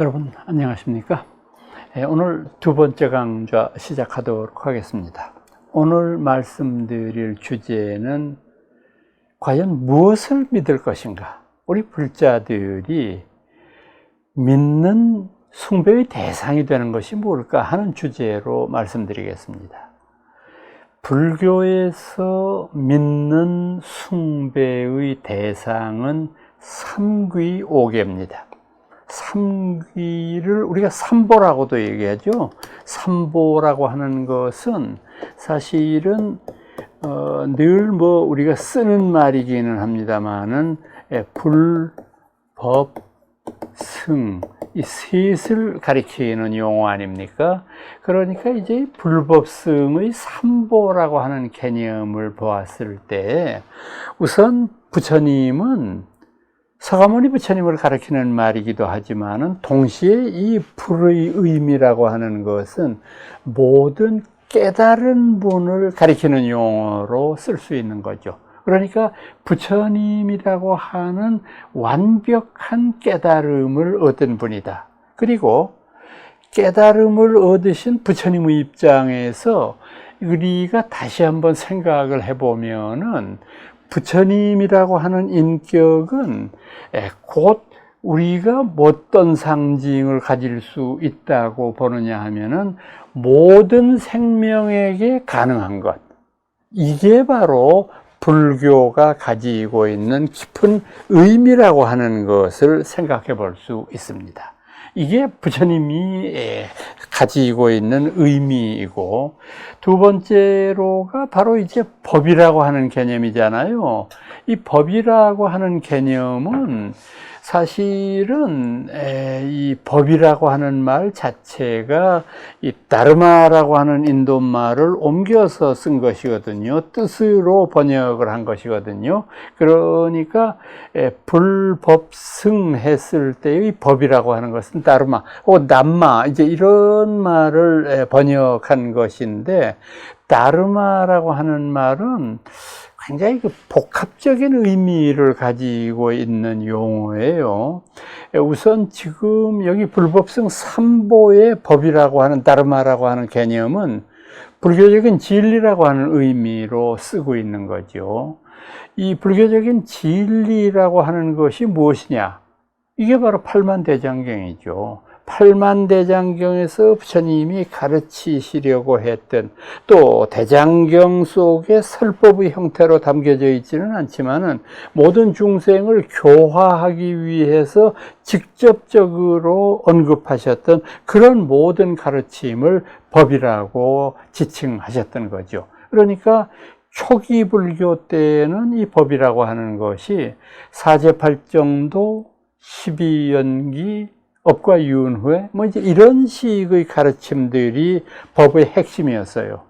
여러분 안녕하십니까? 오늘 두 번째 강좌 시작하도록 하겠습니다. 오늘 말씀드릴 주제는 과연 무엇을 믿을 것인가? 우리 불자들이 믿는 숭배의 대상이 되는 것이 뭘까 하는 주제로 말씀드리겠습니다. 불교에서 믿는 숭배의 대상은 삼귀오계입니다. 삼귀를 우리가 삼보라고도 얘기하죠. 삼보라고 하는 것은 사실은 늘 우리가 쓰는 말이기는 합니다만은 불, 법, 승 이 셋을 가리키는 용어 아닙니까? 그러니까 이제 불법승의 삼보라고 하는 개념을 보았을 때 우선 부처님은 서가모니 부처님을 가리키는 말이기도 하지만은 동시에 이 불의 의미라고 하는 것은 모든 깨달은 분을 가리키는 용어로 쓸 수 있는 거죠. 그러니까 부처님이라고 하는 완벽한 깨달음을 얻은 분이다. 그리고 깨달음을 얻으신 부처님의 입장에서 우리가 다시 한번 생각을 해보면은 부처님이라고 하는 인격은 곧 우리가 어떤 상징을 가질 수 있다고 보느냐 하면은 모든 생명에게 가능한 것. 이게 바로 불교가 가지고 있는 깊은 의미라고 하는 것을 생각해 볼 수 있습니다. 이게 부처님이 가지고 있는 의미이고, 두 번째로가 바로 이제 법이라고 하는 개념이잖아요. 이 법이라고 하는 개념은 사실은 이 법이라고 하는 말 자체가 이 다르마라고 하는 인도 말을 옮겨서 쓴 것이거든요. 뜻으로 번역을 한 것이거든요. 그러니까 불법승 했을 때의 법이라고 하는 것은 다르마, 남마 이제 이런 말을 번역한 것인데, 다르마라고 하는 말은 굉장히 복합적인 의미를 가지고 있는 용어예요. 우선 지금 여기 불법승 삼보의 법이라고 하는 다르마라고 하는 개념은 불교적인 진리라고 하는 의미로 쓰고 있는 거죠. 이 불교적인 진리라고 하는 것이 무엇이냐? 이게 바로 팔만대장경이죠. 팔만대장경에서 부처님이 가르치시려고 했던, 또 대장경 속에 설법의 형태로 담겨져 있지는 않지만은 모든 중생을 교화하기 위해서 직접적으로 언급하셨던 그런 모든 가르침을 법이라고 지칭하셨던 거죠. 그러니까 초기 불교 때는 이 법이라고 하는 것이 사제팔정도, 12연기, 업과 유은후회, 이제 이런 식의 가르침들이 법의 핵심이었어요.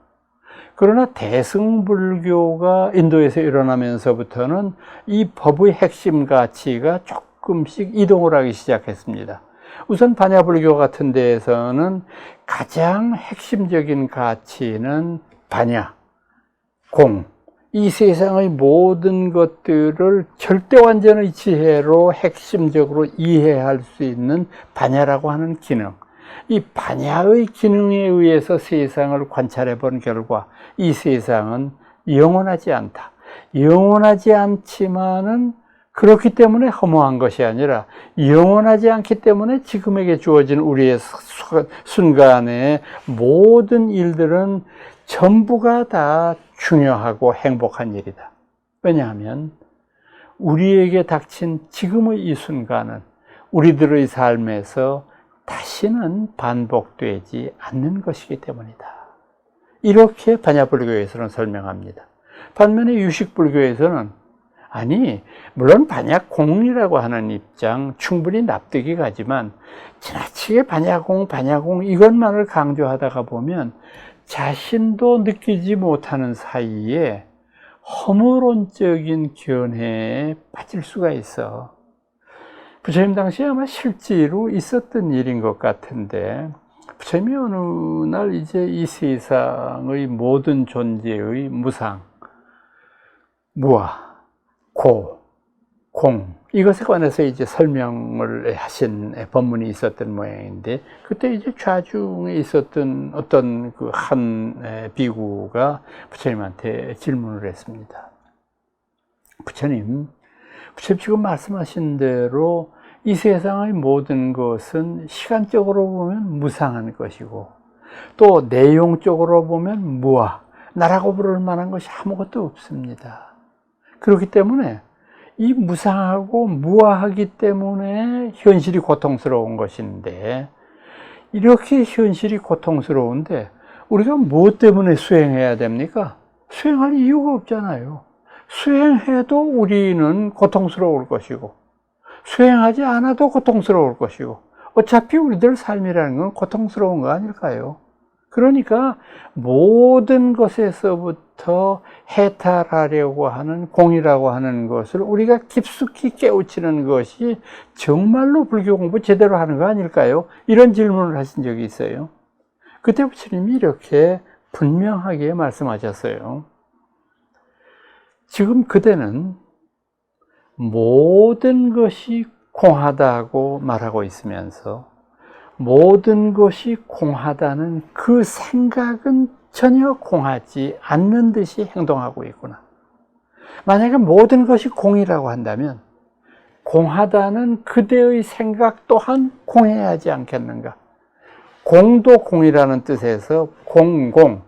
그러나 대승불교가 인도에서 일어나면서부터는 이 법의 핵심 가치가 조금씩 이동을 하기 시작했습니다. 우선 반야불교 같은 데에서는 가장 핵심적인 가치는 반야, 공, 이 세상의 모든 것들을 절대완전의 지혜로 핵심적으로 이해할 수 있는 반야라고 하는 기능, 이 반야의 기능에 의해서 세상을 관찰해 본 결과 이 세상은 영원하지 않다. 영원하지 않지만은 그렇기 때문에 허무한 것이 아니라 영원하지 않기 때문에 지금에게 주어진 우리의 순간의 모든 일들은 전부가 다 중요하고 행복한 일이다. 왜냐하면 우리에게 닥친 지금의 이 순간은 우리들의 삶에서 다시는 반복되지 않는 것이기 때문이다. 이렇게 반야불교에서는 설명합니다. 반면에 유식불교에서는 물론 반야공이라고 하는 입장 충분히 납득이 가지만 지나치게 반야공 이것만을 강조하다가 보면 자신도 느끼지 못하는 사이에 허물론적인 견해에 빠질 수가 있어. 부처님 당시에 아마 실제로 있었던 일인 것 같은데, 부처님이 어느 날 이제 이 세상의 모든 존재의 무상, 무아, 고, 공, 이것에 관해서 이제 설명을 하신 법문이 있었던 모양인데, 그때 이제 좌중에 있었던 어떤 그 한 비구가 부처님한테 질문을 했습니다. 부처님 지금 말씀하신 대로 이 세상의 모든 것은 시간적으로 보면 무상한 것이고, 또 내용적으로 보면 무아, 나라고 부를 만한 것이 아무것도 없습니다. 그렇기 때문에 이 무상하고 무아하기 때문에 현실이 고통스러운 것인데, 이렇게 현실이 고통스러운데 우리가 무엇 때문에 수행해야 됩니까? 수행할 이유가 없잖아요. 수행해도 우리는 고통스러울 것이고, 수행하지 않아도 고통스러울 것이고, 어차피 우리들 삶이라는 건 고통스러운 거 아닐까요? 그러니까 모든 것에서부터 해탈하려고 하는 공이라고 하는 것을 우리가 깊숙이 깨우치는 것이 정말로 불교 공부 제대로 하는 거 아닐까요? 이런 질문을 하신 적이 있어요. 그때 부처님이 이렇게 분명하게 말씀하셨어요. 지금 그대는 모든 것이 공하다고 말하고 있으면서 모든 것이 공하다는 그 생각은 전혀 공하지 않는 듯이 행동하고 있구나. 만약에 모든 것이 공이라고 한다면 공하다는 그대의 생각 또한 공해야 하지 않겠는가? 공도 공이라는 뜻에서 공공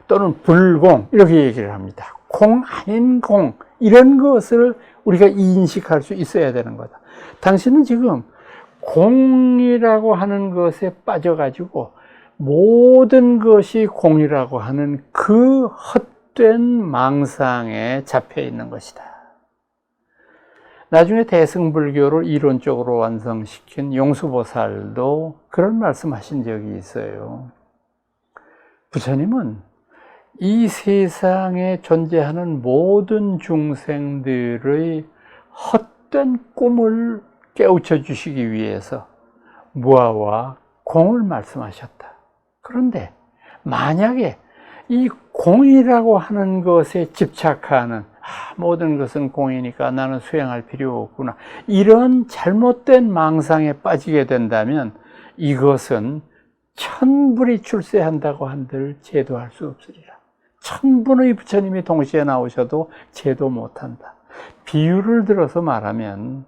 또는 불공 이렇게 얘기를 합니다. 공 아닌 공, 이런 것을 우리가 인식할 수 있어야 되는 거다. 당신은 지금 공이라고 하는 것에 빠져가지고 모든 것이 공이라고 하는 그 헛된 망상에 잡혀 있는 것이다. 나중에 대승불교를 이론적으로 완성시킨 용수보살도 그런 말씀하신 적이 있어요. 부처님은 이 세상에 존재하는 모든 중생들의 헛된 꿈을 깨우쳐 주시기 위해서 무아와 공을 말씀하셨다. 그런데 만약에 이 공이라고 하는 것에 집착하는, 모든 것은 공이니까 나는 수행할 필요 없구나, 이런 잘못된 망상에 빠지게 된다면 이것은 천불이 출세한다고 한들 제도할 수 없으리라. 천분의 부처님이 동시에 나오셔도 제도 못한다. 비유를 들어서 말하면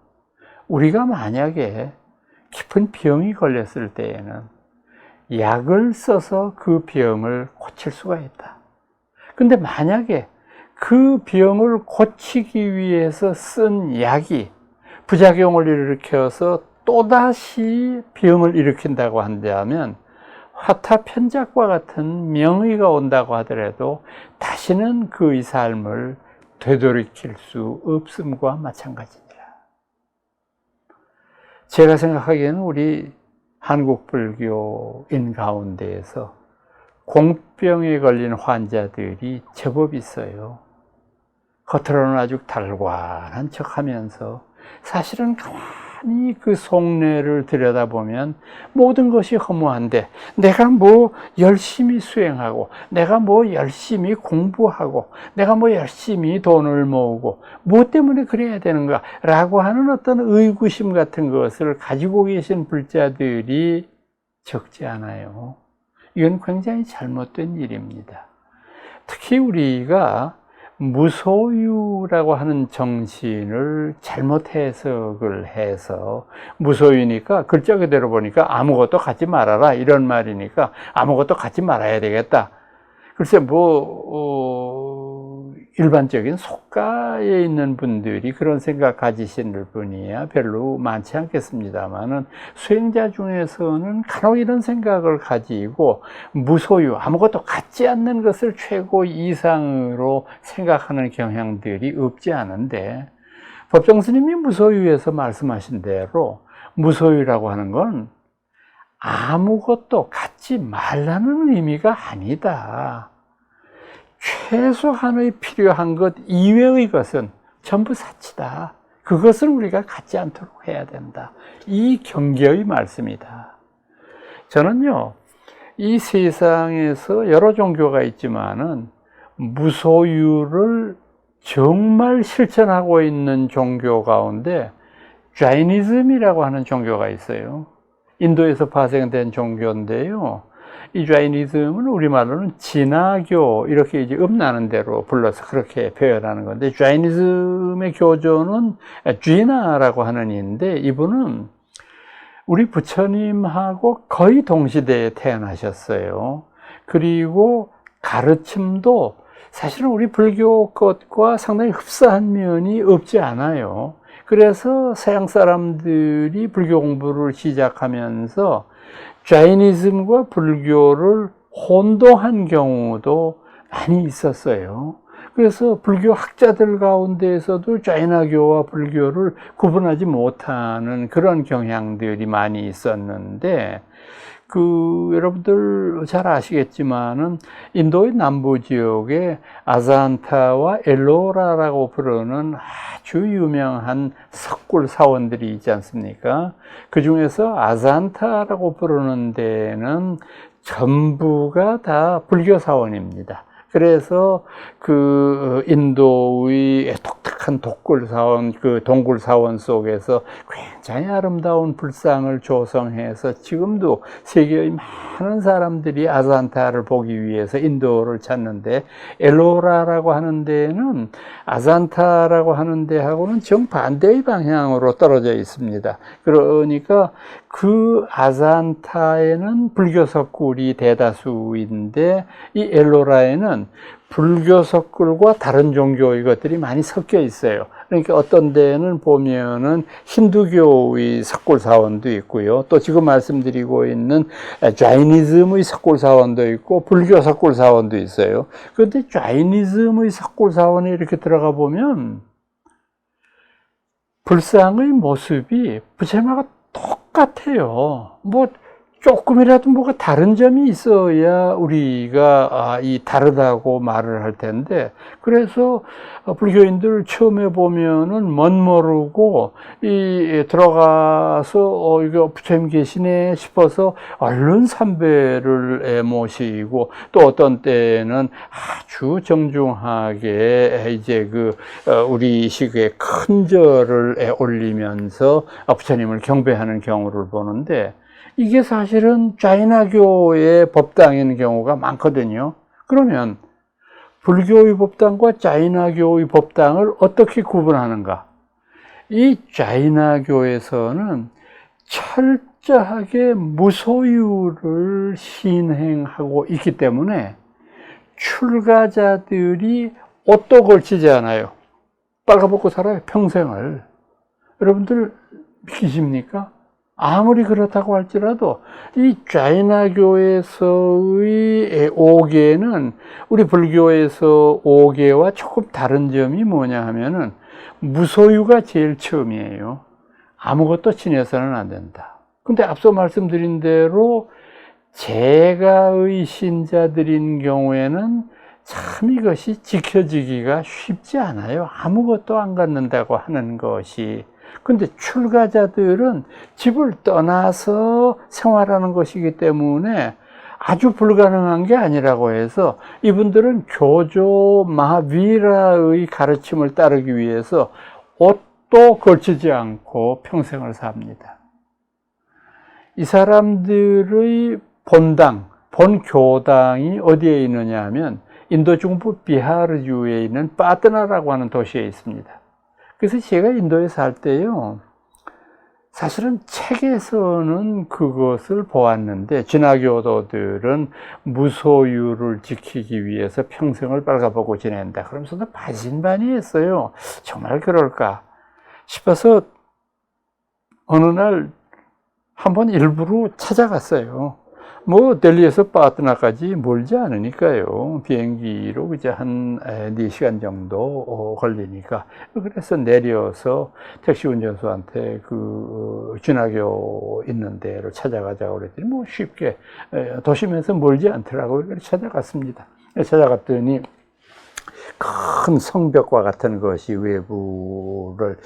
우리가 만약에 깊은 병이 걸렸을 때에는 약을 써서 그 병을 고칠 수가 있다. 근데 만약에 그 병을 고치기 위해서 쓴 약이 부작용을 일으켜서 또다시 병을 일으킨다고 한다면 화타편작과 같은 명의가 온다고 하더라도 다시는 그의 삶을 되돌이킬 수 없음과 마찬가지입니다. 제가 생각하기에는 우리 한국 불교인 가운데에서 공병에 걸린 환자들이 제법 있어요. 겉으로는 아주 달관한 척하면서 사실은 가만히 그 속내를 들여다보면 모든 것이 허무한데, 내가 뭐 열심히 수행하고, 내가 뭐 열심히 공부하고, 내가 뭐 열심히 돈을 모으고 무엇 때문에 그래야 되는가 라고 하는 어떤 의구심 같은 것을 가지고 계신 불자들이 적지 않아요. 이건 굉장히 잘못된 일입니다. 특히 우리가 무소유라고 하는 정신을 잘못 해석을 해서, 무소유니까 글자 그대로 보니까 아무것도 갖지 말아라 이런 말이니까 아무것도 갖지 말아야 되겠다. 글쎄 일반적인 속가에 있는 분들이 그런 생각 가지신 분이야 별로 많지 않겠습니다만은, 수행자 중에서는 간혹 이런 생각을 가지고 무소유, 아무것도 갖지 않는 것을 최고 이상으로 생각하는 경향들이 없지 않은데, 법정스님이 무소유에서 말씀하신 대로 무소유라고 하는 건 아무것도 갖지 말라는 의미가 아니다. 최소한의 필요한 것 이외의 것은 전부 사치다. 그것을 우리가 갖지 않도록 해야 된다. 이 경계의 말씀이다. 저는요, 이 세상에서 여러 종교가 있지만은 무소유를 정말 실천하고 있는 종교 가운데 좌이니즘이라고 하는 종교가 있어요. 인도에서 파생된 종교인데요. 이 좌이니즘은 우리말로는 진화교, 이렇게 이제 음나는 대로 불러서 그렇게 표현하는 건데, 좌이니즘의 교조는 쥐나라고 하는 이인데, 이분은 우리 부처님하고 거의 동시대에 태어나셨어요. 그리고 가르침도 사실은 우리 불교 것과 상당히 흡사한 면이 없지 않아요. 그래서 서양 사람들이 불교 공부를 시작하면서 좌이니즘과 불교를 혼동한 경우도 많이 있었어요. 그래서 불교 학자들 가운데에서도 좌이나교와 불교를 구분하지 못하는 그런 경향들이 많이 있었는데, 여러분들 잘 아시겠지만은 인도의 남부 지역에 아잔타와 엘로라라고 부르는 아주 유명한 석굴 사원들이 있지 않습니까? 그 중에서 아잔타라고 부르는 데는 전부가 다 불교 사원입니다. 그래서 인도의 독특한 독굴 사원, 동굴 사원 속에서 굉장히 아름다운 불상을 조성해서 지금도 세계의 많은 사람들이 아잔타를 보기 위해서 인도를 찾는데, 엘로라라고 하는 데는 아잔타라고 하는 데하고는 정반대의 방향으로 떨어져 있습니다. 그러니까 그 아잔타에는 불교 석굴이 대다수인데, 이 엘로라에는 불교 석굴과 다른 종교의 것들이 많이 섞여 있어요. 그러니까 어떤 데는 보면은 힌두교의 석굴 사원도 있고요. 또 지금 말씀드리고 있는 좌이니즘의 석굴 사원도 있고 불교 석굴 사원도 있어요. 그런데 좌이니즘의 석굴 사원에 이렇게 들어가 보면 불상의 모습이 부처님하고 똑같아요. 뭐 조금이라도 뭐가 다른 점이 있어야 우리가 이 다르다고 말을 할 텐데, 그래서 불교인들 처음에 보면은 멋모르고 들어가서 이거 부처님 계시네 싶어서 얼른 삼배를 모시고, 또 어떤 때는 아주 정중하게 이제 우리식의 큰 절을 올리면서 부처님을 경배하는 경우를 보는데, 이게 사실은 좌이나교의 법당인 경우가 많거든요. 그러면 불교의 법당과 좌이나교의 법당을 어떻게 구분하는가? 이 좌이나교에서는 철저하게 무소유를 신행하고 있기 때문에 출가자들이 옷도 걸치지 않아요. 빨가벗고 살아요, 평생을. 여러분들 믿기십니까? 아무리 그렇다고 할지라도 이 좌이나교에서의 오계는 우리 불교에서 오계와 조금 다른 점이 뭐냐 하면은 무소유가 제일 처음이에요. 아무것도 지내서는 안 된다. 근데 앞서 말씀드린 대로 재가의 신자들인 경우에는 참 이것이 지켜지기가 쉽지 않아요. 아무것도 안 갖는다고 하는 것이. 근데 출가자들은 집을 떠나서 생활하는 것이기 때문에 아주 불가능한 게 아니라고 해서 이분들은 교조 마하비라의 가르침을 따르기 위해서 옷도 걸치지 않고 평생을 삽니다. 이 사람들의 본교당이 어디에 있느냐 하면 인도 중부 비하르주에 있는 파트나라고 하는 도시에 있습니다. 그래서 제가 인도에 살 때요, 사실은 책에서는 그것을 보았는데, 진화교도들은 무소유를 지키기 위해서 평생을 빨가벗고 지낸다. 그러면서 반신반의했어요. 정말 그럴까 싶어서 어느 날 한번 일부러 찾아갔어요. 뭐 델리에서 파트나까지 멀지 않으니까요. 비행기로 이제 한 4시간 정도 걸리니까. 그래서 내려서 택시 운전수한테 진화교 있는 데로 찾아가자고 그랬더니 뭐 쉽게 도심에서 멀지 않더라고요. 그래서 찾아갔습니다. 찾아갔더니 큰 성벽과 같은 것이 외부를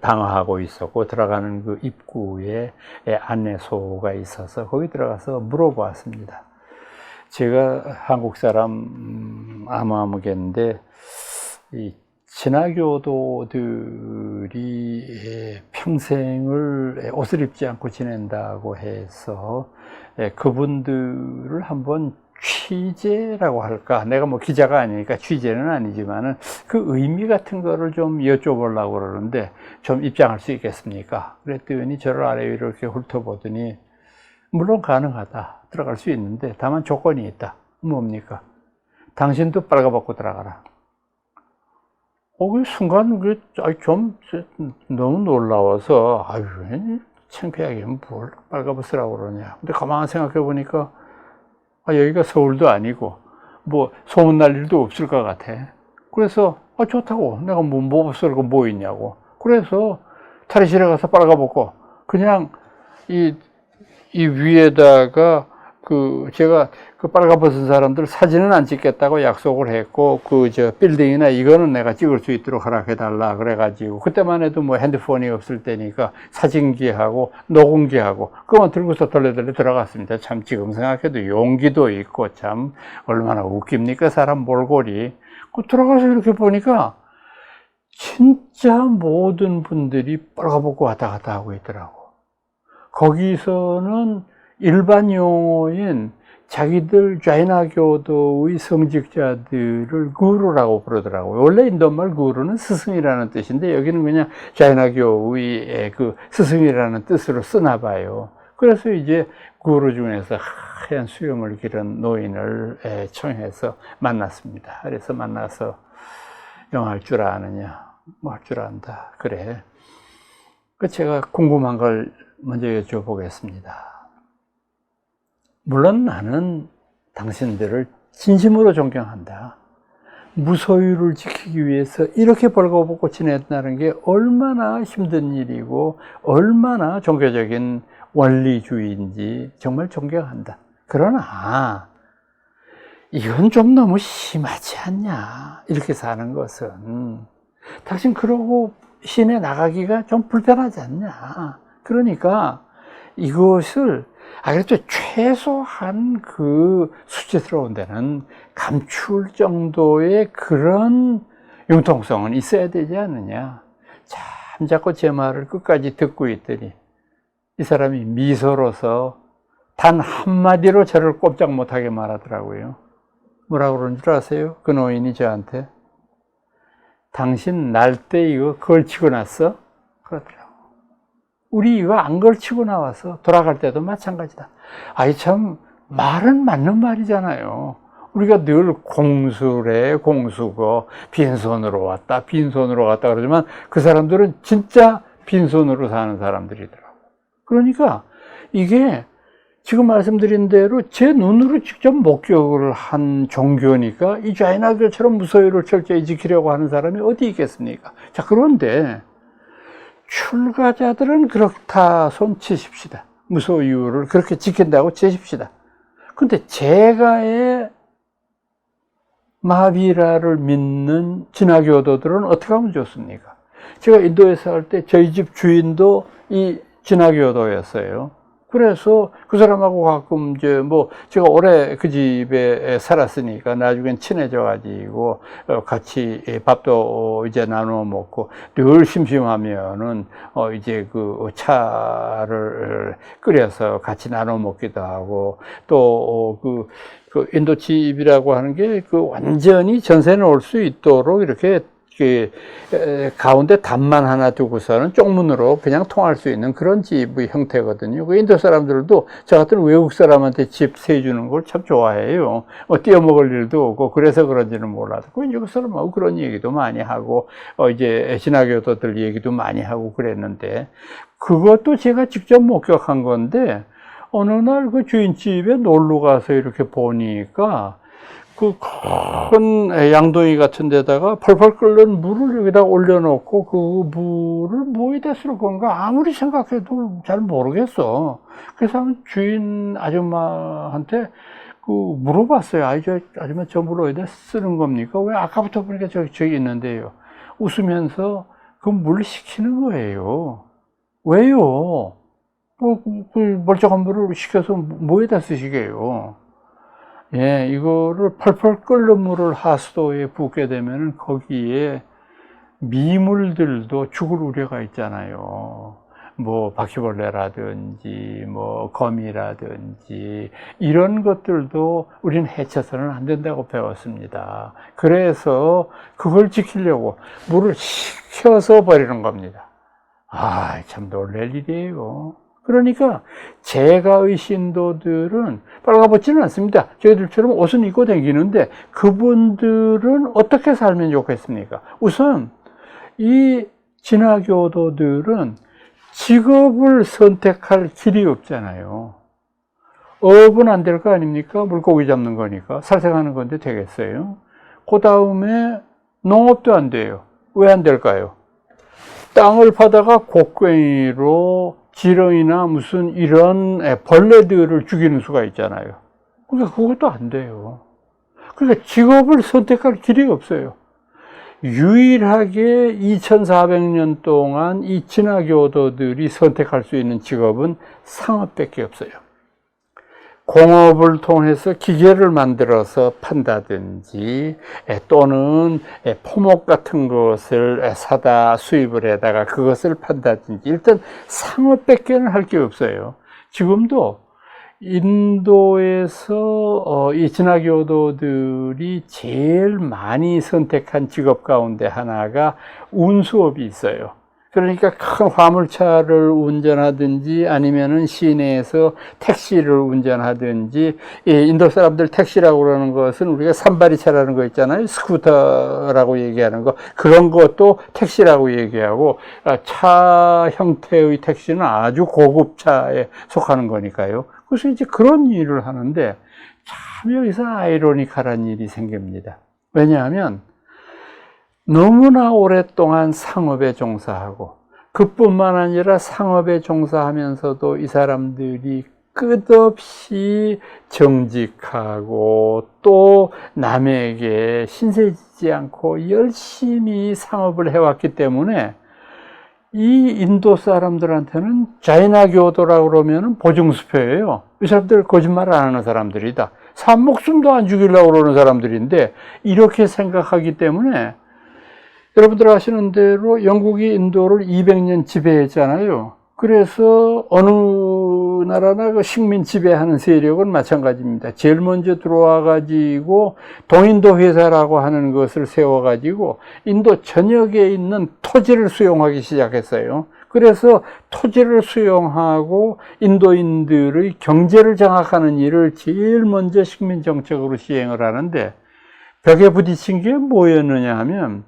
방어하고 있었고, 들어가는 그 입구에 안내소가 있어서 거기 들어가서 물어보았습니다. 제가 한국 사람 아무개인데 신화교도들이 평생을 옷을 입지 않고 지낸다고 해서 그분들을 한번 취재라고 할까? 내가 뭐 기자가 아니니까 취재는 아니지만은 그 의미 같은 거를 좀 여쭤보려고 그러는데 좀 입장할 수 있겠습니까? 그랬더니 저를 아래 위로 이렇게 훑어보더니 물론 가능하다. 들어갈 수 있는데 다만 조건이 있다. 뭡니까? 당신도 빨가벗고 들어가라. 그 순간 좀 너무 놀라워서 아유 창피하게 뭘 빨가벗으라고 그러냐. 근데 가만히 생각해 보니까 여기가 서울도 아니고 뭐 소문날 일도 없을 것 같아. 그래서 좋다고. 내가 뭐 벗으라고 뭐 있냐고. 그래서 탈의실에 가서 빨가벗고 그냥 이 위에다가 제가 빨가벗은 사람들 사진은 안 찍겠다고 약속을 했고, 빌딩이나 이거는 내가 찍을 수 있도록 허락해달라 그래가지고, 그때만 해도 뭐 핸드폰이 없을 때니까 사진기하고 녹음기하고, 그것만 들고서 덜레덜레 들어갔습니다. 참 지금 생각해도 용기도 있고, 참 얼마나 웃깁니까, 사람 몰골이. 들어가서 이렇게 보니까, 진짜 모든 분들이 빨가벗고 왔다 갔다 하고 있더라고. 거기서는 일반 용어인 자기들 좌이나교도의 성직자들을 구루라고 부르더라고요. 원래 인도말 구루는 스승이라는 뜻인데 여기는 그냥 좌이나교의 스승이라는 뜻으로 쓰나 봐요. 그래서 이제 구루 중에서 하얀 수염을 기른 노인을 청해서 만났습니다. 그래서 만나서 영어 할 줄 아느냐? 뭐 할 줄 안다. 그래. 제가 궁금한 걸 먼저 여쭤보겠습니다. 물론 나는 당신들을 진심으로 존경한다. 무소유를 지키기 위해서 이렇게 벌거벗고 지낸다는 게 얼마나 힘든 일이고 얼마나 종교적인 원리주의인지 정말 존경한다. 그러나 이건 좀 너무 심하지 않냐. 이렇게 사는 것은. 당신 그러고 시내 나가기가 좀 불편하지 않냐. 그러니까 이것을 그래도 최소한 수치스러운 데는 감출 정도의 그런 융통성은 있어야 되지 않느냐. 참 자꾸 제 말을 끝까지 듣고 있더니 이 사람이 미소로서 단 한마디로 저를 꼼짝 못하게 말하더라고요. 뭐라고 그러는 줄 아세요? 그 노인이 저한테. 당신 날 때 이거 걸치고 났어? 그러더라고요. 우리 이거 안 걸치고 나와서 돌아갈 때도 마찬가지다. 참 말은 맞는 말이잖아요. 우리가 늘 공수래 공수고 빈손으로 왔다 빈손으로 갔다 그러지만 그 사람들은 진짜 빈손으로 사는 사람들이더라고요. 그러니까 이게 지금 말씀드린 대로 제 눈으로 직접 목격을 한 종교니까 이 좌이나교처럼 무소유를 철저히 지키려고 하는 사람이 어디 있겠습니까? 자, 그런데 출가자들은 그렇다 손 치십시다. 무소유를 그렇게 지킨다고 치십시다. 근데 제가의 마하비라를 믿는 진화교도들은 어떻게 하면 좋습니까? 제가 인도에 살 때 저희 집 주인도 이 진화교도였어요. 그래서 그 사람하고 가끔 제가 오래 그 집에 살았으니까 나중엔 친해져가지고 같이 밥도 이제 나누어 먹고 늘 심심하면은 이제 차를 끓여서 같이 나눠 먹기도 하고 또 인도집이라고 하는 게 완전히 전세는 올 수 있도록 이렇게 가운데 단만 하나 두고서는 쪽문으로 그냥 통할 수 있는 그런 집의 형태거든요. 인도 사람들도 저 같은 외국 사람한테 집 세주는 걸 참 좋아해요. 띄어먹을 일도 없고 그래서 그런지는 몰라도 인도 사람하고 그런 얘기도 많이 하고 이제 신화교도들 얘기도 많이 하고 그랬는데 그것도 제가 직접 목격한 건데 어느 날 그 주인집에 놀러 가서 이렇게 보니까 큰 양동이 같은 데다가 펄펄 끓는 물을 여기다 올려놓고 그 물을 뭐에다 쓸 건가 아무리 생각해도 잘 모르겠어. 그래서 주인 아줌마한테 물어봤어요. 아줌마 저 물 어디다 쓰는 겁니까? 왜 아까부터 보니까 저기 있는데요. 웃으면서 그 물 식히는 거예요. 왜요? 멀쩡한 물을 식혀서 뭐에다 쓰시게요? 이거를 펄펄 끓는 물을 하수도에 붓게 되면 거기에 미물들도 죽을 우려가 있잖아요. 뭐 바퀴벌레라든지 뭐 거미라든지 이런 것들도 우리는 해쳐서는 안 된다고 배웠습니다. 그래서 그걸 지키려고 물을 식혀서 버리는 겁니다. 아, 참 놀랄 일이에요. 그러니까 제가의 신도들은 빨가벗지는 않습니다. 저희들처럼 옷은 입고 다니는데 그분들은 어떻게 살면 좋겠습니까? 우선 이 진화교도들은 직업을 선택할 길이 없잖아요. 업은 안 될 거 아닙니까? 물고기 잡는 거니까. 살생하는 건데 되겠어요? 그 다음에 농업도 안 돼요. 왜 안 될까요? 땅을 파다가 곡괭이로 지렁이나 무슨 이런 벌레들을 죽이는 수가 있잖아요. 그러니까 그것도 안 돼요. 그러니까 직업을 선택할 길이 없어요. 유일하게 2400년 동안 이 진화교도들이 선택할 수 있는 직업은 상업밖에 없어요. 공업을 통해서 기계를 만들어서 판다든지 또는 포목 같은 것을 사다 수입을 해다가 그것을 판다든지 일단 상업밖에는 할 게 없어요. 지금도 인도에서 이 진화교도들이 제일 많이 선택한 직업 가운데 하나가 운수업이 있어요. 그러니까 큰 화물차를 운전하든지 아니면은 시내에서 택시를 운전하든지, 인도 사람들 택시라고 그러는 것은 우리가 산바리차라는 거 있잖아요. 스쿠터라고 얘기하는 거. 그런 것도 택시라고 얘기하고, 차 형태의 택시는 아주 고급 차에 속하는 거니까요. 그래서 이제 그런 일을 하는데 참 여기서 아이러니컬한 일이 생깁니다. 왜냐하면 너무나 오랫동안 상업에 종사하고 그뿐만 아니라 상업에 종사하면서도 이 사람들이 끝없이 정직하고 또 남에게 신세지지 않고 열심히 상업을 해왔기 때문에 이 인도 사람들한테는 자이나교도라고 그러면 보증수표예요. 이 사람들 거짓말 안 하는 사람들이다. 산목숨도 안 죽이려고 그러는 사람들인데 이렇게 생각하기 때문에 여러분들 아시는 대로 영국이 인도를 200년 지배했잖아요. 그래서 어느 나라나 그 식민 지배하는 세력은 마찬가지입니다. 제일 먼저 들어와 가지고 동인도 회사라고 하는 것을 세워 가지고 인도 전역에 있는 토지를 수용하기 시작했어요. 그래서 토지를 수용하고 인도인들의 경제를 장악하는 일을 제일 먼저 식민 정책으로 시행을 하는데 벽에 부딪힌 게 뭐였느냐 하면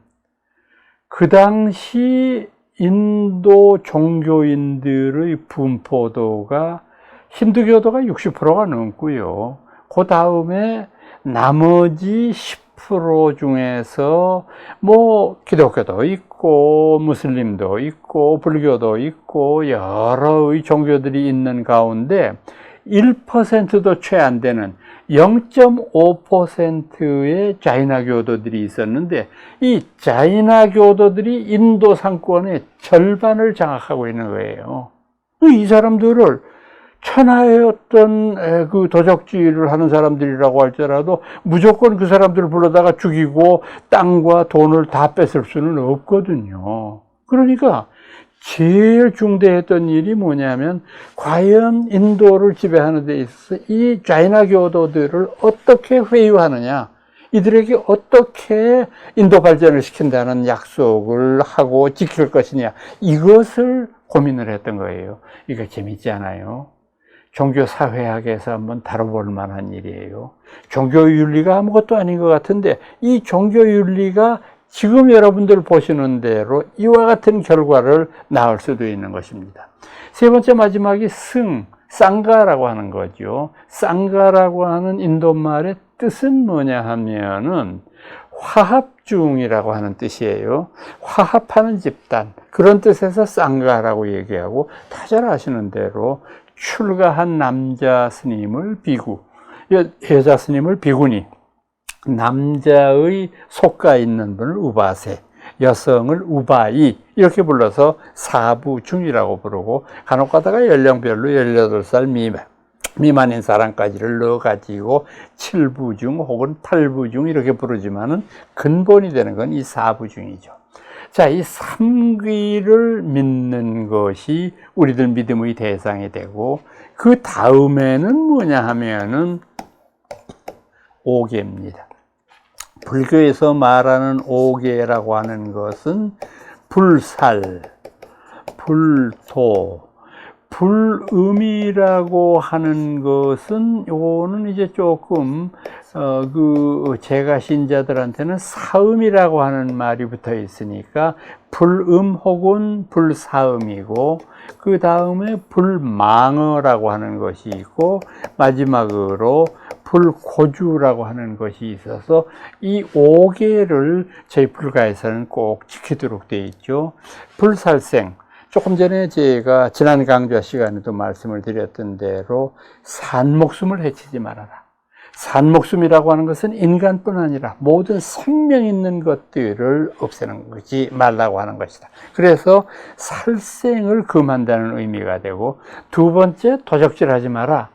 그 당시 인도 종교인들의 분포도가 힌두교도가 60%가 넘고요. 그 다음에 나머지 10% 중에서 뭐 기독교도 있고 무슬림도 있고 불교도 있고 여러의 종교들이 있는 가운데 1%도 채 안 되는 0.5%의 자이나 교도들이 있었는데 이 자이나 교도들이 인도 상권의 절반을 장악하고 있는 거예요. 이 사람들을 천하의 어떤 그 도적질을 하는 사람들이라고 할지라도 무조건 그 사람들을 불러다가 죽이고 땅과 돈을 다 뺏을 수는 없거든요. 그러니까 제일 중대했던 일이 뭐냐면 과연 인도를 지배하는 데 있어서 이 자이나 교도들을 어떻게 회유하느냐, 이들에게 어떻게 인도 발전을 시킨다는 약속을 하고 지킬 것이냐, 이것을 고민을 했던 거예요. 이거 재밌지 않아요? 종교사회학에서 한번 다뤄볼 만한 일이에요. 종교윤리가 아무것도 아닌 것 같은데 이 종교윤리가 지금 여러분들 보시는 대로 이와 같은 결과를 낳을 수도 있는 것입니다. 세 번째 마지막이 쌍가라고 하는 거죠. 쌍가라고 하는 인도말의 뜻은 뭐냐 하면은 화합중이라고 하는 뜻이에요. 화합하는 집단, 그런 뜻에서 쌍가라고 얘기하고, 다 잘 아시는 대로 출가한 남자 스님을 비구, 여자 스님을 비구니, 남자의 속가 있는 분을 우바세, 여성을 우바이, 이렇게 불러서 사부중이라고 부르고, 간혹 가다가 연령별로 18살 미만인 사람까지를 넣어가지고 7부중 혹은 8부중 이렇게 부르지만은 근본이 되는 건 이 4부중이죠. 자, 이 삼귀를 믿는 것이 우리들 믿음의 대상이 되고, 그 다음에는 뭐냐 하면은 오계입니다. 불교에서 말하는 오계라고 하는 것은 불살, 불토, 불음이라고 하는 것은 요거는 이제 조금 제가 신자들한테는 사음이라고 하는 말이 붙어 있으니까 불음 혹은 불사음이고, 그 다음에 불망어라고 하는 것이 있고, 마지막으로 불고주라고 하는 것이 있어서 이 5개를 저희 불가에서는 꼭 지키도록 되어 있죠. 불살생, 조금 전에 제가 지난 강좌 시간에도 말씀을 드렸던 대로 산목숨을 해치지 말아라. 산목숨이라고 하는 것은 인간뿐 아니라 모든 생명 있는 것들을 없애는 거지 말라고 하는 것이다. 그래서 살생을 금한다는 의미가 되고, 두 번째, 도적질하지 마라.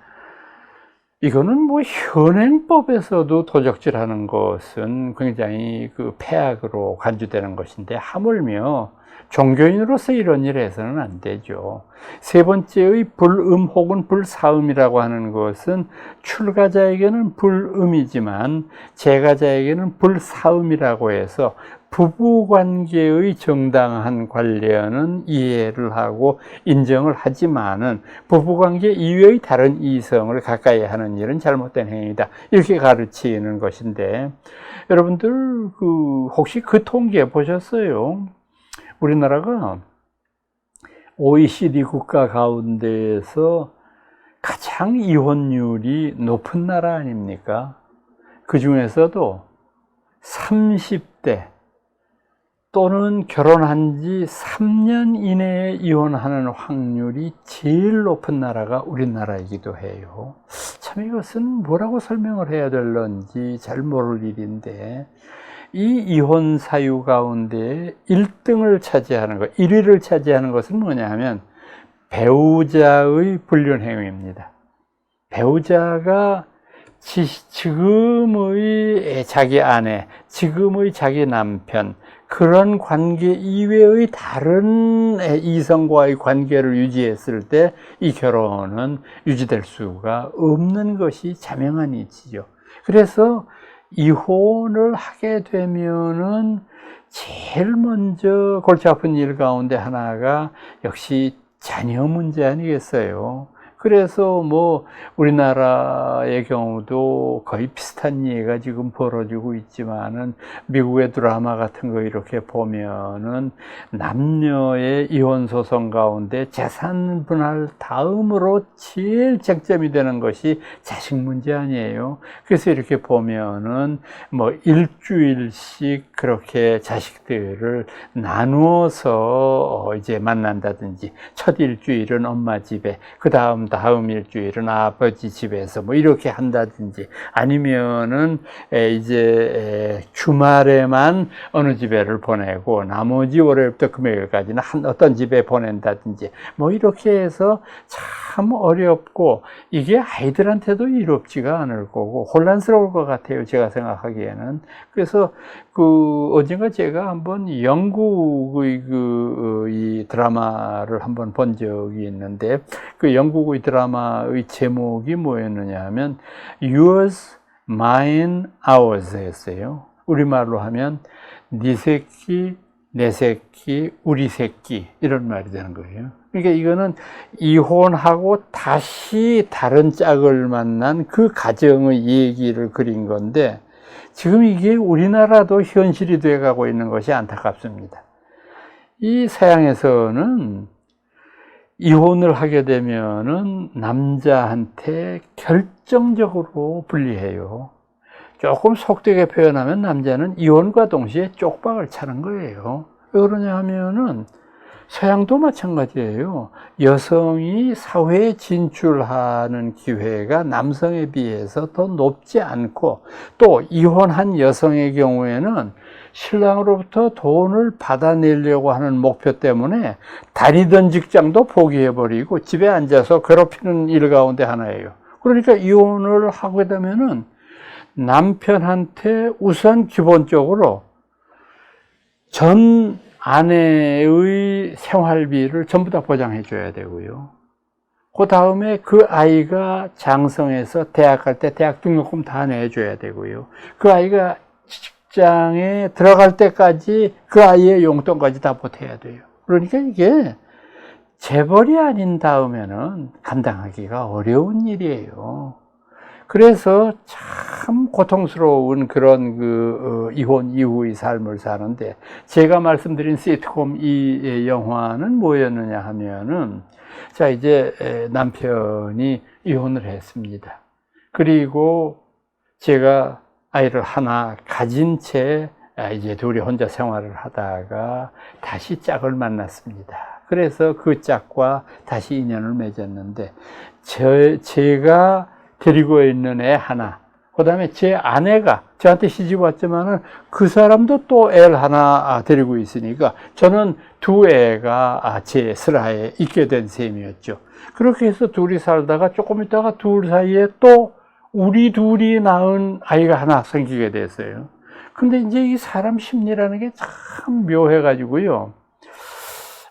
이거는 뭐 현행법에서도 도적질하는 것은 굉장히 그 폐악으로 간주되는 것인데, 하물며 종교인으로서 이런 일을 해서는 안 되죠. 세 번째의 불음 혹은 불사음이라고 하는 것은 출가자에게는 불음이지만 재가자에게는 불사음이라고 해서 부부관계의 정당한 관련은 이해를 하고 인정을 하지만은 부부관계 이외의 다른 이성을 가까이 하는 일은 잘못된 행위다, 이렇게 가르치는 것인데, 여러분들 혹시 그 통계 보셨어요? 우리나라가 OECD 국가 가운데에서 가장 이혼율이 높은 나라 아닙니까? 그 중에서도 30대 또는 결혼한 지 3년 이내에 이혼하는 확률이 제일 높은 나라가 우리나라이기도 해요. 참 이것은 뭐라고 설명을 해야 될런지 잘 모를 일인데, 이 이혼 사유 가운데 1등을 차지하는 것, 1위를 차지하는 것은 뭐냐 하면 배우자의 불륜 행위입니다. 배우자가 지금의 자기 아내, 지금의 자기 남편, 그런 관계 이외의 다른 이성과의 관계를 유지했을 때 이 결혼은 유지될 수가 없는 것이 자명한 이치죠. 그래서 이혼을 하게 되면은 제일 먼저 골치 아픈 일 가운데 하나가 역시 자녀 문제 아니겠어요? 그래서 뭐 우리나라의 경우도 거의 비슷한 예가 지금 벌어지고 있지만은, 미국의 드라마 같은 거 이렇게 보면은 남녀의 이혼 소송 가운데 재산 분할 다음으로 제일 쟁점이 되는 것이 자식 문제 아니에요. 그래서 이렇게 보면은 뭐 일주일씩 그렇게 자식들을 나누어서 이제 만난다든지, 첫 일주일은 엄마 집에, 그 다음 일주일은 아버지 집에서 뭐 이렇게 한다든지, 아니면은 이제 주말에만 어느 집에를 보내고 나머지 월요일부터 금요일까지는 어떤 집에 보낸다든지, 뭐 이렇게 해서 참 어렵고, 이게 아이들한테도 이롭지가 않을 거고 혼란스러울 것 같아요, 제가 생각하기에는. 그래서 언젠가 제가 한번 영국의 이 드라마를 한번 본 적이 있는데, 그 영국의 드라마의 제목이 뭐였느냐 하면 Yours, Mine, Ours 였어요. 우리말로 하면 네 새끼, 내 새끼, 우리 새끼, 이런 말이 되는 거예요. 그러니까 이거는 이혼하고 다시 다른 짝을 만난 그 가정의 얘기를 그린 건데, 지금 이게 우리나라도 현실이 되어가고 있는 것이 안타깝습니다. 이 서양에서는 이혼을 하게 되면은 남자한테 결정적으로 불리해요. 조금 속되게 표현하면 남자는 이혼과 동시에 쪽박을 차는 거예요. 왜 그러냐 하면은 서양도 마찬가지예요. 여성이 사회에 진출하는 기회가 남성에 비해서 더 높지 않고, 또 이혼한 여성의 경우에는 신랑으로부터 돈을 받아내려고 하는 목표 때문에 다니던 직장도 포기해버리고 집에 앉아서 괴롭히는 일 가운데 하나예요. 그러니까 이혼을 하게 되면은 남편한테 우선 기본적으로 전 아내의 생활비를 전부 다 보장해 줘야 되고요. 그 다음에 그 아이가 장성해서 대학 갈 때 대학 등록금 다 내줘야 되고요. 그 아이가 직장에 들어갈 때까지 그 아이의 용돈까지 다 보태야 돼요. 그러니까 이게 재벌이 아닌 다음에는 감당하기가 어려운 일이에요. 그래서 참 고통스러운 그런 이혼 이후의 삶을 사는데, 제가 말씀드린 시트콤 이 영화는 뭐였느냐 하면은, 자, 이제 남편이 이혼을 했습니다. 그리고 제가 아이를 하나 가진 채 이제 둘이 혼자 생활을 하다가 다시 짝을 만났습니다. 그래서 그 짝과 다시 인연을 맺었는데, 제가 데리고 있는 애 하나, 그 다음에 제 아내가 저한테 시집 왔지만은 그 사람도 또 애를 하나 데리고 있으니까 저는 두 애가 제 슬하에 있게 된 셈이었죠. 그렇게 해서 둘이 살다가 조금 있다가 둘 사이에 또 우리 둘이 낳은 아이가 하나 생기게 됐어요. 근데 이제 이 사람 심리라는 게 참 묘해가지고요.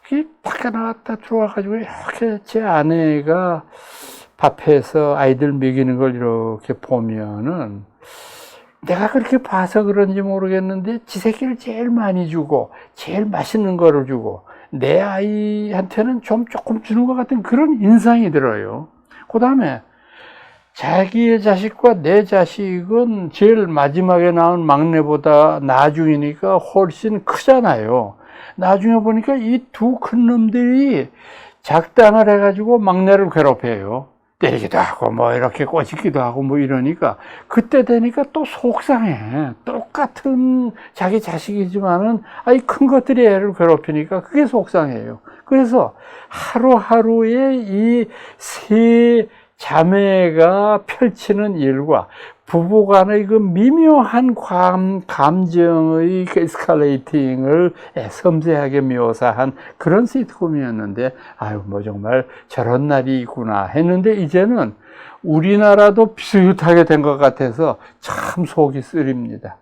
이게 밖에 나갔다 들어와가지고 이렇게 제 아내가 밥해서 아이들 먹이는 걸 이렇게 보면은, 내가 그렇게 봐서 그런지 모르겠는데 지 새끼를 제일 많이 주고 제일 맛있는 거를 주고 내 아이한테는 조금 주는 것 같은 그런 인상이 들어요. 그 다음에 자기의 자식과 내 자식은 제일 마지막에 낳은 막내보다 나중이니까 훨씬 크잖아요. 나중에 보니까 이 두 큰 놈들이 작당을 해가지고 막내를 괴롭혀요. 때리기도 하고 뭐 이렇게 꼬집기도 하고 뭐 이러니까, 그때 되니까 또 속상해. 똑같은 자기 자식이지만은 큰 것들이 애를 괴롭히니까 그게 속상해요. 그래서 하루하루에 이 세 자매가 펼치는 일과 부부간의 그 미묘한 감정의 에스컬레이팅을 섬세하게 묘사한 그런 시트콤이었는데, 뭐 정말 저런 날이 있구나 했는데, 이제는 우리나라도 비슷하게 된 것 같아서 참 속이 쓰립니다.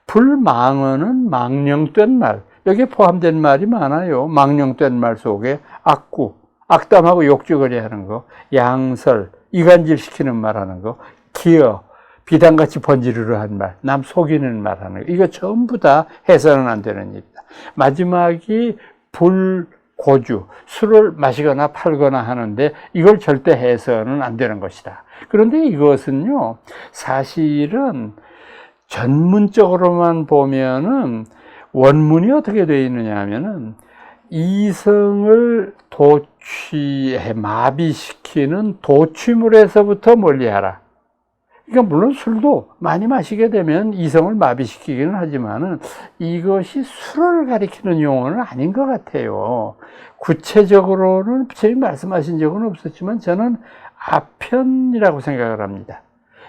불망언은 망령된 말, 여기에 포함된 말이 많아요. 망령된 말 속에 악구, 악담하고 욕주거리 하는 거, 양설, 이간질 시키는 말 하는 거, 기어, 비단같이 번지르르 한 말, 남 속이는 말 하는 거, 이거 전부 다 해서는 안 되는 일이다. 마지막이 불고주, 술을 마시거나 팔거나 하는데 이걸 절대 해서는 안 되는 것이다. 그런데 이것은요, 사실은 전문적으로만 보면은 원문이 어떻게 되어 있느냐 하면은, 이성을 마비시키는 도취물에서부터 멀리하라. 그러니까 물론 술도 많이 마시게 되면 이성을 마비시키기는 하지만은 이것이 술을 가리키는 용어는 아닌 것 같아요. 구체적으로는 부처님 말씀하신 적은 없었지만 저는 아편이라고 생각을 합니다.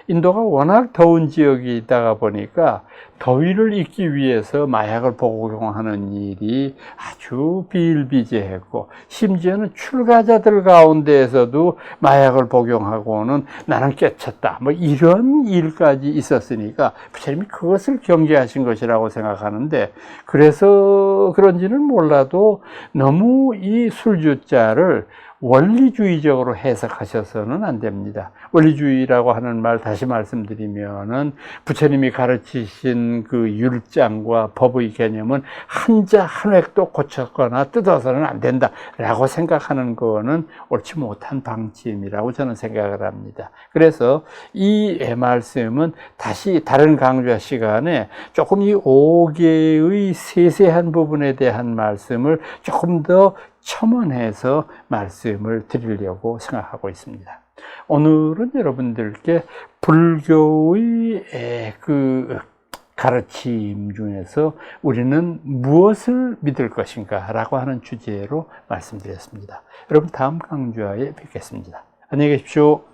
인도가 워낙 더운 지역이다 보니까 더위를 잊기 위해서 마약을 복용하는 일이 아주 비일비재했고, 심지어는 출가자들 가운데에서도 마약을 복용하고는 나는 깨쳤다, 뭐 이런 일까지 있었으니까 부처님이 그것을 경계하신 것이라고 생각하는데, 그래서 그런지는 몰라도 너무 이 술주자를 원리주의적으로 해석하셔서는 안 됩니다. 원리주의라고 하는 말 다시 말씀드리면은, 부처님이 가르치신 그 율장과 법의 개념은 한자 한 획도 고쳤거나 뜯어서는 안 된다라고 생각하는 거는 옳지 못한 방침이라고 저는 생각을 합니다. 그래서 이 말씀은 다시 다른 강좌 시간에 조금 이 5개의 세세한 부분에 대한 말씀을 조금 더 첨언해서 말씀을 드리려고 생각하고 있습니다. 오늘은 여러분들께 불교의 그 가르침 중에서 우리는 무엇을 믿을 것인가 라고 하는 주제로 말씀드렸습니다. 여러분, 다음 강좌에 뵙겠습니다. 안녕히 계십시오.